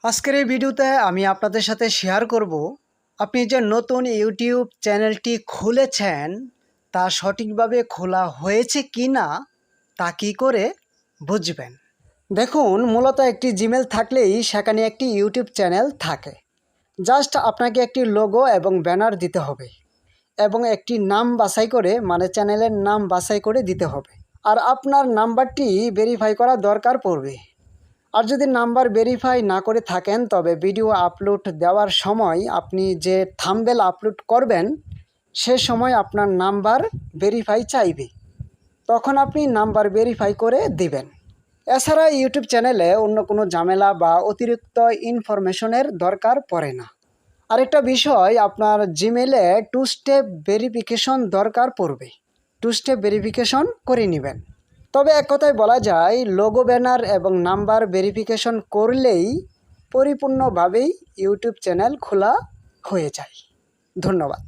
আজকের এই ভিডিওতে আমি আপনাদের সাথে শেয়ার করব আপনি যে নতুন ইউটিউব চ্যানেলটি খুলেছেন তা সঠিকভাবে খোলা হয়েছে কি না তা কী করে বুঝবেন। দেখুন, মূলত একটি জিমেল থাকলেই সেখানে একটি ইউটিউব চ্যানেল থাকে। জাস্ট আপনাকে একটি লোগো এবং ব্যানার দিতে হবে এবং একটি নাম বাছাই করে চ্যানেলের নাম বাছাই করে দিতে হবে। আর আপনার নাম্বারটি ভেরিফাই করা দরকার পড়বে। আর যদি নাম্বার ভেরিফাই না করে থাকেন তবে ভিডিও আপলোড দেওয়ার সময় আপনি যে থাম্বনেল আপলোড করবেন সে সময় আপনার নাম্বার ভেরিফাই চাইবে, তখন আপনি নাম্বার ভেরিফাই করে দিবেন। এছাড়া ইউটিউব চ্যানেলে অন্য কোনো ঝামেলা বা অতিরিক্ত ইনফরমেশনের দরকার পড়ে না। আরেকটা বিষয়, আপনার জিমেলে 2 স্টেপ ভেরিফিকেশন দরকার পড়বে। 2 স্টেপ ভেরিফিকেশন করে নেবেন। তবে এক কথায় বলা যায়, লোগো, ব্যানার এবং নাম্বার ভেরিফিকেশন করলেই পরিপূর্ণভাবেই ইউটিউব চ্যানেল খোলা হয়ে যায়। ধন্যবাদ।